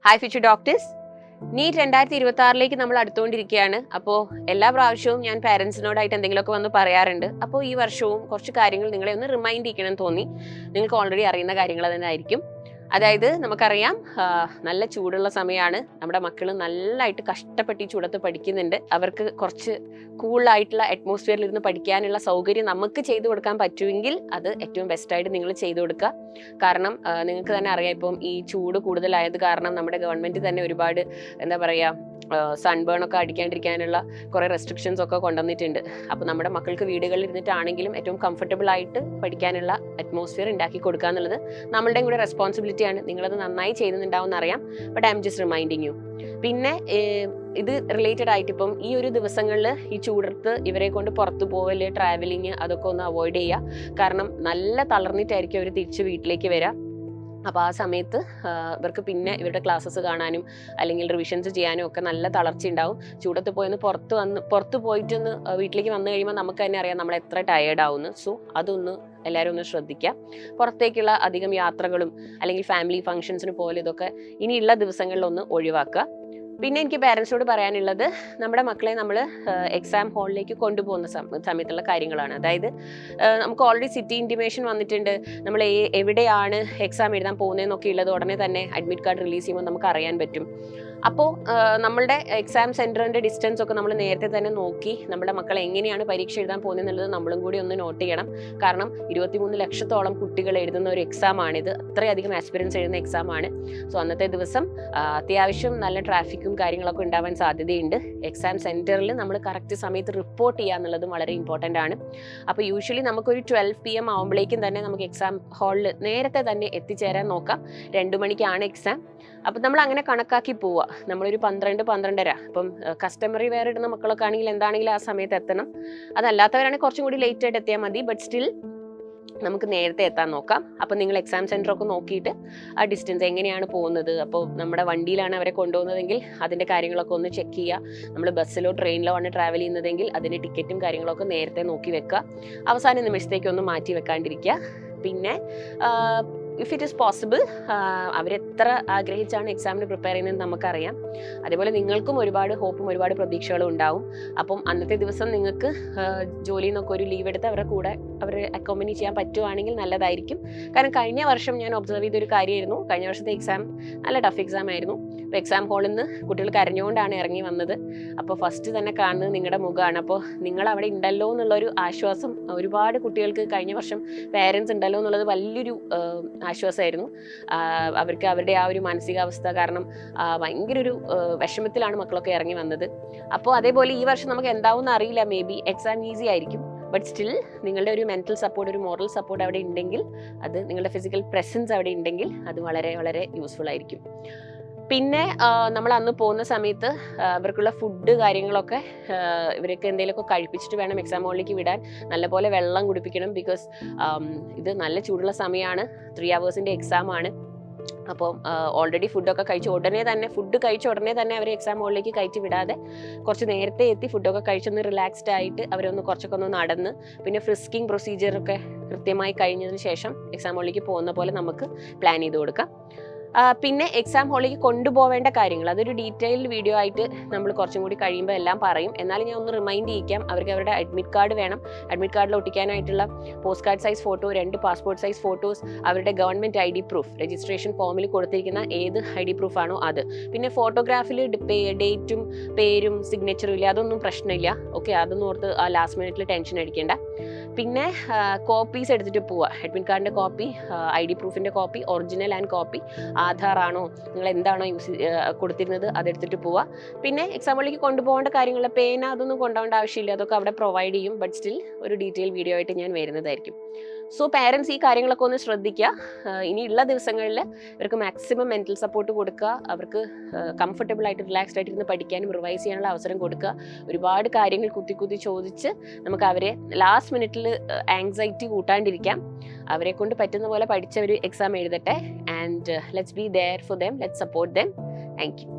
Hi future doctors. NEET 2026 നമ്മൾ അടുത്തുകൊണ്ടിരിക്കുകയാണ്. അപ്പോൾ എല്ലാ പ്രാവശ്യവും ഞാൻ പാരൻസിനോടായിട്ട് എന്തെങ്കിലുമൊക്കെ വന്ന് പറയാറുണ്ട്. അപ്പോൾ ഈ വർഷവും കുറച്ച് കാര്യങ്ങൾ നിങ്ങളെ ഒന്ന് റിമൈൻഡ് ചെയ്യണം തോന്നി. നിങ്ങൾക്ക് ഓൾറെഡി അറിയുന്ന കാര്യങ്ങൾ തന്നെ ആയിരിക്കും. അതായത് നമുക്കറിയാം, നല്ല ചൂടുള്ള സമയമാണ്. നമ്മുടെ മക്കൾ നല്ലതായിട്ട് കഷ്ടപ്പെട്ട് ഈ ചൂടത്ത് പഠിക്കുന്നുണ്ട്. അവർക്ക് കുറച്ച് കൂളായിട്ടുള്ള അറ്റ്മോസ്ഫിയറിൽ ഇരുന്ന് പഠിക്കാനുള്ള സൗകര്യം നമുക്ക് ചെയ്തു കൊടുക്കാൻ പറ്റുമെങ്കിൽ അത് ഏറ്റവും ബെസ്റ്റായിട്ട് നിങ്ങൾ ചെയ്തു കൊടുക്കുക. കാരണം നിങ്ങൾക്ക് തന്നെ അറിയാം, ഇപ്പം ഈ ചൂട് കൂടുതലായത് കാരണം നമ്മുടെ ഗവൺമെൻറ് തന്നെ ഒരുപാട് എന്താ പറയുക, സൺബേൺ ഒക്കെ അടിക്കാണ്ടിരിക്കാനുള്ള കുറേ റെസ്ട്രിക്ഷൻസ് ഒക്കെ കൊണ്ടുവന്നിട്ടുണ്ട്. അപ്പോൾ നമ്മുടെ മക്കൾക്ക് വീടുകളിൽ ഇരുന്നിട്ടാണെങ്കിലും ഏറ്റവും കംഫർട്ടബിൾ ആയിട്ട് പഠിക്കാനുള്ള അറ്റ്മോസ്ഫിയർ ഉണ്ടാക്കി കൊടുക്കുക എന്നുള്ളത് നമ്മളുടെയും കൂടെ റെസ്പോൺസിബിലിറ്റിയാണ്. നിങ്ങളത് നന്നായി ചെയ്യുന്നുണ്ടാവും അറിയാം, but I am just reminding you. പിന്നെ ഇത് റിലേറ്റഡ് ആയിട്ട് ഇപ്പം ഈ ഒരു ദിവസങ്ങളിൽ ഈ ചൂടത്ത് ഇവരെ കൊണ്ട് പുറത്തു പോവല്, ട്രാവലിങ് അതൊക്കെ ഒന്ന് അവോയ്ഡ് ചെയ്യുക. കാരണം നല്ല തളർന്നിട്ടായിരിക്കും അവർ തിരിച്ച് വീട്ടിലേക്ക് വരിക. അപ്പോൾ ആ സമയത്ത് ഇവർക്ക് പിന്നെ ഇവരുടെ ക്ലാസ്സസ് കാണാനും അല്ലെങ്കിൽ റിവിഷൻസ് ചെയ്യാനും ഒക്കെ നല്ല തളർച്ച ഉണ്ടാവും. ചൂടത്ത് പോയൊന്ന് പുറത്ത് പോയിട്ടൊന്ന് വീട്ടിലേക്ക് വന്നു കഴിയുമ്പോൾ നമുക്ക് തന്നെ അറിയാം നമ്മൾ എത്ര ടയേർഡ് ആവുന്നു. സോ അതൊന്ന് എല്ലാവരും ഒന്ന് ശ്രദ്ധിക്കുക. പുറത്തേക്കുള്ള അധികം യാത്രകളും അല്ലെങ്കിൽ ഫാമിലി ഫംഗ്ഷൻസിന് പോലെ ഇതൊക്കെ ഇനിയുള്ള ദിവസങ്ങളിലൊന്ന് ഒഴിവാക്കുക. പിന്നെ എനിക്ക് പാരൻസിനോട് പറയാനുള്ളത്, നമ്മുടെ മക്കളെ നമ്മൾ എക്സാം ഹാളിലേക്ക് കൊണ്ടുപോകുന്ന സമയത്തുള്ള കാര്യങ്ങളാണ്. അതായത് നമുക്ക് ഓൾറെഡി സിറ്റി ഇൻറ്റിമേഷൻ വന്നിട്ടുണ്ട്. നമ്മൾ എവിടെയാണ് എക്സാം എഴുതാൻ പോകുന്നതെന്നൊക്കെ ഉള്ളത് ഉടനെ തന്നെ അഡ്മിറ്റ് കാർഡ് റിലീസ് ചെയ്യുമ്പോൾ നമുക്ക് അറിയാൻ പറ്റും. അപ്പോൾ നമ്മളുടെ എക്സാം സെൻറ്ററിൻ്റെ ഡിസ്റ്റൻസ് ഒക്കെ നമ്മൾ നേരത്തെ തന്നെ നോക്കി നമ്മുടെ മക്കൾ എങ്ങനെയാണ് പരീക്ഷ എഴുതാൻ പോകുന്നത് എന്നുള്ളത് നമ്മളും കൂടി ഒന്ന് നോട്ട് ചെയ്യണം. കാരണം 23 ലക്ഷത്തോളം കുട്ടികൾ എഴുതുന്ന ഒരു എക്സാമാണിത്. അത്രയധികം ആസ്പിരൻസ് എഴുതുന്ന എക്സാമാണ്. സോ അന്നത്തെ ദിവസം അത്യാവശ്യം നല്ല ട്രാഫിക്കും കാര്യങ്ങളൊക്കെ ഉണ്ടാവാൻ സാധ്യതയുണ്ട്. എക്സാം സെൻറ്ററിൽ നമ്മൾ കറക്റ്റ് സമയത്ത് റിപ്പോർട്ട് ചെയ്യുക എന്നുള്ളതും വളരെ ഇമ്പോർട്ടൻ്റ് ആണ്. അപ്പോൾ യൂഷ്വലി നമുക്കൊരു 12 PM ആകുമ്പോഴേക്കും തന്നെ നമുക്ക് എക്സാം ഹാളിൽ നേരത്തെ തന്നെ എത്തിച്ചേരാൻ നോക്കാം. 2 മണിക്കാണ് എക്സാം. അപ്പം നമ്മൾ അങ്ങനെ കണക്കാക്കി പോവുക. നമ്മളൊരു 12-12:30. അപ്പം കസ്റ്റമറി വെയർ ഇടുന്ന മക്കളൊക്കെ ആണെങ്കിൽ എന്താണെങ്കിലും ആ സമയത്ത് എത്തണം. അതല്ലാത്തവരാണെങ്കിൽ കുറച്ചും കൂടി ലേറ്റ് ആയിട്ട് എത്തിയാൽ മതി. ബട്ട് സ്റ്റിൽ നമുക്ക് നേരത്തെ എത്താൻ നോക്കാം. അപ്പം നിങ്ങൾ എക്സാം സെൻറ്ററൊക്കെ നോക്കിയിട്ട് ആ ഡിസ്റ്റൻസ് എങ്ങനെയാണ് പോകുന്നത്, അപ്പോൾ നമ്മുടെ വണ്ടിയിലാണ് അവരെ കൊണ്ടുപോകുന്നതെങ്കിൽ അതിൻ്റെ കാര്യങ്ങളൊക്കെ ഒന്ന് ചെക്ക് ചെയ്യുക. നമ്മൾ ബസ്സിലോ ട്രെയിനിലോ ആണ് ട്രാവൽ ചെയ്യുന്നതെങ്കിൽ അതിൻ്റെ ടിക്കറ്റും കാര്യങ്ങളൊക്കെ നേരത്തെ നോക്കി വെക്കുക. അവസാന നിമിഷത്തേക്കൊന്നും മാറ്റി വെക്കാണ്ടിരിക്കുക. പിന്നെ ഇഫ് ഇറ്റ് ഈസ് പോസിബിൾ, അവരെത്ര ആഗ്രഹിച്ചാണ് എക്സാമിന് പ്രിപ്പയർ ചെയ്യുന്നത് നമുക്കറിയാം. അതേപോലെ നിങ്ങൾക്കും ഒരുപാട് ഹോപ്പും ഒരുപാട് പ്രതീക്ഷകളും ഉണ്ടാവും. അപ്പം അന്നത്തെ ദിവസം നിങ്ങൾക്ക് ജോലിയിൽ നിന്നൊക്കെ ഒരു ലീവ് എടുത്ത് അവരുടെ കൂടെ അവരെ അക്കോമ്പനി ചെയ്യാൻ പറ്റുവാണെങ്കിൽ നല്ലതായിരിക്കും. കാരണം കഴിഞ്ഞ വർഷം ഞാൻ ഒബ്സർവ് ചെയ്തൊരു കാര്യമായിരുന്നു. കഴിഞ്ഞ വർഷത്തെ എക്സാം നല്ല ടഫ് എക്സാം ആയിരുന്നു. അപ്പോൾ എക്സാം ഹാളിൽ നിന്ന് കുട്ടികൾ കരഞ്ഞുകൊണ്ടാണ് ഇറങ്ങി വന്നത്. അപ്പോൾ ഫസ്റ്റ് തന്നെ കാണുന്നത് നിങ്ങളുടെ മുഖമാണ്. അപ്പോൾ നിങ്ങൾ അവിടെ ഉണ്ടല്ലോ എന്നുള്ളൊരു ആശ്വാസം ഒരുപാട് കുട്ടികൾക്ക് കഴിഞ്ഞ വർഷം പേരൻസ് ഉണ്ടല്ലോ എന്നുള്ളത് വലിയൊരു ആശ്വാസമായിരുന്നു. അവർക്ക് അവരുടെ ആ ഒരു മാനസികാവസ്ഥ കാരണം ഭയങ്കര ഒരു വിഷമത്തിലാണ് മക്കളൊക്കെ ഇറങ്ങി വന്നത്. അപ്പോൾ അതേപോലെ ഈ വർഷം നമുക്ക് എന്താവും അറിയില്ല. മേ ബി എക്സാം ഈസി ആയിരിക്കും. ബട്ട് സ്റ്റിൽ നിങ്ങളുടെ ഒരു മെൻറ്റൽ സപ്പോർട്ട്, ഒരു മോറൽ സപ്പോർട്ട് അവിടെ ഉണ്ടെങ്കിൽ, അത് നിങ്ങളുടെ ഫിസിക്കൽ പ്രസൻസ് അവിടെ ഉണ്ടെങ്കിൽ അത് വളരെ വളരെ യൂസ്ഫുൾ ആയിരിക്കും. പിന്നെ നമ്മൾ അന്ന് പോകുന്ന സമയത്ത് ഇവർക്കുള്ള ഫുഡ് കാര്യങ്ങളൊക്കെ ഇവർക്ക് എന്തെങ്കിലുമൊക്കെ കഴിപ്പിച്ചിട്ട് വേണം എക്സാം ഹാളിലേക്ക് വിടാൻ. നല്ലപോലെ വെള്ളം കുടിപ്പിക്കണം. ബിക്കോസ് ഇത് നല്ല ചൂടുള്ള സമയമാണ്. 3 hours എക്സാമാണ്. അപ്പോൾ ഓൾറെഡി ഫുഡ് കഴിച്ച ഉടനെ തന്നെ അവർ എക്സാം ഹാളിലേക്ക് കയറ്റി വിടാതെ കുറച്ച് നേരത്തെ എത്തി ഫുഡൊക്കെ കഴിച്ചൊന്ന് റിലാക്സ്ഡ് ആയിട്ട് അവരൊന്ന് കുറച്ചൊക്കെ ഒന്ന് നടന്ന് പിന്നെ ഫ്രിസ്കിങ് പ്രൊസീജിയറൊക്കെ കൃത്യമായി കഴിഞ്ഞതിന് ശേഷം എക്സാം ഹാളിലേക്ക് പോകുന്ന പോലെ നമുക്ക് പ്ലാൻ ചെയ്ത് കൊടുക്കാം. പിന്നെ എക്സാം ഹാളിലേക്ക് കൊണ്ടുപോവേണ്ട കാര്യങ്ങൾ, അതൊരു ഡീറ്റെയിൽഡ് വീഡിയോ ആയിട്ട് നമ്മൾ കുറച്ചും കൂടി കഴിയുമ്പോൾ എല്ലാം പറയും. എന്നാലും ഞാൻ ഒന്ന് റിമൈൻഡ് ചെയ്യിക്കാം. അവർക്ക് അവരുടെ അഡ്മിറ്റ് കാർഡ് വേണം. അഡ്മിറ്റ് കാർഡിൽ ഒട്ടിക്കാനായിട്ടുള്ള post card size photo, 2 passport size photos, അവരുടെ ഗവൺമെൻറ് ID പ്രൂഫ്, രജിസ്ട്രേഷൻ ഫോമിൽ കൊടുത്തിരിക്കുന്ന ഏത് ID പ്രൂഫാണോ അത്. പിന്നെ ഫോട്ടോഗ്രാഫിൽ ഡേറ്റും പേരും സിഗ്നേച്ചറും ഇല്ല, അതൊന്നും പ്രശ്നമില്ല. ഓക്കെ, അതൊന്നും ഓർത്ത് ലാസ്റ്റ് മിനിറ്റിൽ ടെൻഷൻ അടിക്കേണ്ട. പിന്നെ കോപ്പീസ് എടുത്തിട്ട് പോവുക. അഡ്മിറ്റ് കാർഡിൻ്റെ കോപ്പി, ID പ്രൂഫിൻ്റെ copy, original and copy, Aadhaar ആണോ നിങ്ങൾ എന്താണോ കൊടുത്തിരുന്നത് അതെടുത്തിട്ട് പോവുക. പിന്നെ എക്സാം ഹാളിലേക്ക് കൊണ്ടുപോകേണ്ട കാര്യങ്ങൾ, പേന അതൊന്നും കൊണ്ടുപോകേണ്ട ആവശ്യമില്ല. അതൊക്കെ അവിടെ പ്രൊവൈഡ് ചെയ്യും. ബട്ട് സ്റ്റിൽ ഒരു ഡീറ്റെയിൽ വീഡിയോ ആയിട്ട് ഞാൻ വരുന്നതായിരിക്കും. സോ പാരൻസ് ഈ കാര്യങ്ങളൊക്കെ ഒന്ന് ശ്രദ്ധിക്കുക. ഇനിയുള്ള ദിവസങ്ങളിൽ ഇവർക്ക് മാക്സിമം മെൻറ്റൽ സപ്പോർട്ട് കൊടുക്കുക. അവർക്ക് കംഫർട്ടബിൾ ആയിട്ട് റിലാക്സ്ഡ് ആയിട്ട് ഇരുന്ന് പഠിക്കാനും റിവൈസ് ചെയ്യാനുള്ള അവസരം കൊടുക്കുക. ഒരുപാട് കാര്യങ്ങൾ കുത്തി ചോദിച്ച് നമുക്ക് അവരെ ലാസ്റ്റ് മിനിറ്റിൽ ആങ്സൈറ്റി കൂട്ടാണ്ടിരിക്കാം. അവരെ കൊണ്ട് പറ്റുന്ന പോലെ പഠിച്ചവർ എക്സാം എഴുതട്ടെ. And let's be there for them, let's support them. Thank U.